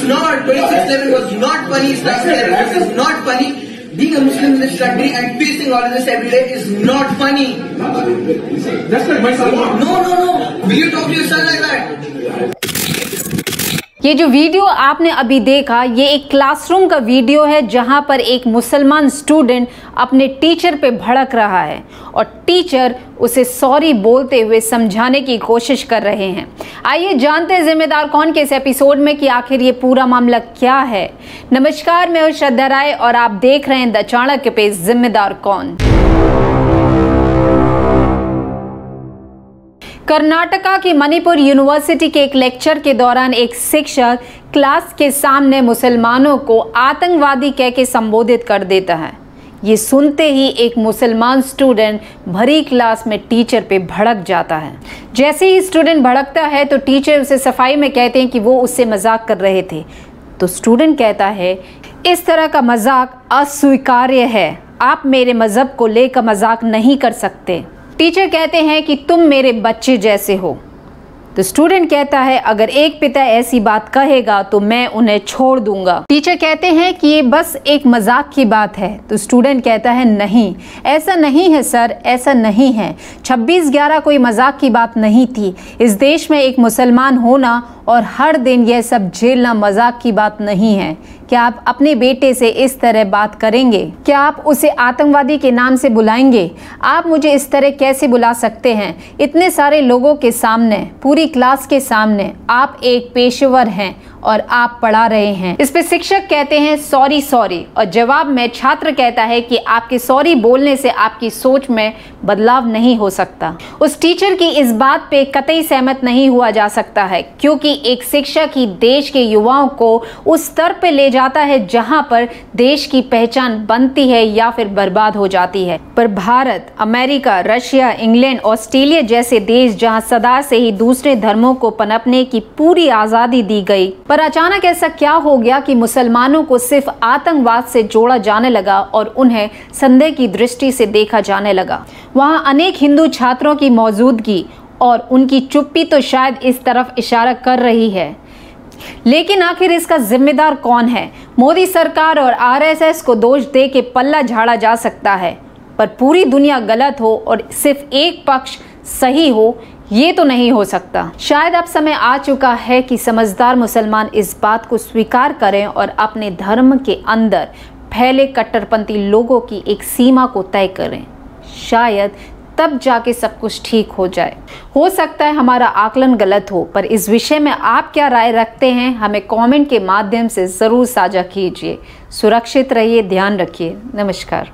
not. 26/11 was not funny. Islam terrorist is not funny. Being a Muslim in this country and facing all of this every day is not funny. That's like my son. No. Will you talk to your son like that? ये जो video आपने अभी देखा, ये एक classroom का video है जहां पर एक मुसलमान स्टूडेंट अपने टीचर पे भड़क रहा है और टीचर उसे सॉरी बोलते हुए समझाने की कोशिश कर रहे हैं। आइए जानते हैं जिम्मेदार कौन के इस एपिसोड में कि आखिर ये पूरा मामला क्या है। नमस्कार, मैं हूं श्रद्धा राय और आप देख रहे हैं द चाणक्य पे जिम्मेदार कौन। कर्नाटका की मणिपुर यूनिवर्सिटी के एक लेक्चर के दौरान एक शिक्षक क्लास के सामने मुसलमानों को आतंकवादी कह के संबोधित कर देता है। ये सुनते ही एक मुसलमान स्टूडेंट भरी क्लास में टीचर पे भड़क जाता है। जैसे ही स्टूडेंट भड़कता है तो टीचर उसे सफाई में कहते हैं कि वो उससे मजाक कर रहे थे। तो स्टूडेंट कहता है, इस तरह का मजाक अस्वीकार्य है, आप मेरे मजहब को लेकर मजाक नहीं कर सकते। टीचर कहते हैं कि तुम मेरे बच्चे जैसे हो। तो स्टूडेंट कहता है, अगर एक पिता ऐसी बात कहेगा तो मैं उन्हें छोड़ दूंगा। टीचर कहते हैं कि ये बस एक मजाक की बात है। तो स्टूडेंट कहता है, नहीं, ऐसा नहीं है सर, ऐसा नहीं है। 26/11 कोई मजाक की बात नहीं थी। इस देश में एक मुसलमान होना और हर दिन यह सब झेलना मजाक की बात नहीं है। क्या आप अपने बेटे से इस तरह बात करेंगे? क्या आप उसे आतंकवादी के नाम से बुलाएंगे? आप मुझे इस तरह कैसे बुला सकते हैं? इतने सारे लोगों के सामने, पूरी क्लास के सामने आप एक पेशेवर हैं और आप पढ़ा रहे हैं। इस पे शिक्षक कहते हैं सॉरी और जवाब में छात्र कहता है कि आपके सॉरी बोलने से आपकी सोच में बदलाव नहीं हो सकता। उस टीचर की इस बात पे कतई सहमत नहीं हुआ जा सकता है, क्योंकि एक शिक्षक ही देश के युवाओं को उस स्तर पे ले जाता है जहां पर देश की पहचान बनती है या फिर बर्बाद हो जाती है। पर Bharat, America, Russia, England, Australia जैसे देश जहां सदा से ही दूसरे धर्मों को पनपने की पूरी आजादी दी गई, पर अचानक ऐसा क्या हो गया कि मुसलमानों को सिर्फ आतंकवाद से जोड़ा जाने लगा और उन्हें संदेह की दृष्टि से देखा जाने लगा। वहां अनेक हिंदू छात्रों की मौजूदगी और उनकी चुप्पी तो शायद इस तरफ इशारा कर रही है। लेकिन आखिर इसका जिम्मेदार कौन है? मोदी सरकार और आरएसएस को दोष दे के पल्ला झाड़ा जा सकता है, पर पूरी दुनिया गलत हो और सिर्फ एक पक्ष सही हो, ये तो नहीं हो सकता। शायद अब समय आ चुका है कि समझदार मुसलमान इस बात को स्वीकार करें और अपने धर्म के अंदर फैले कट्टरपंथी लोगों की एक सीमा को तय करें। शायद तब जाके सब कुछ ठीक हो जाए। हो सकता है हमारा आकलन गलत हो, पर इस विषय में आप क्या राय रखते हैं, हमें कमेंट के माध्यम से ज़रूर साझा कीजिए। सुरक्षित रहिए, ध्यान रखिए। नमस्कार।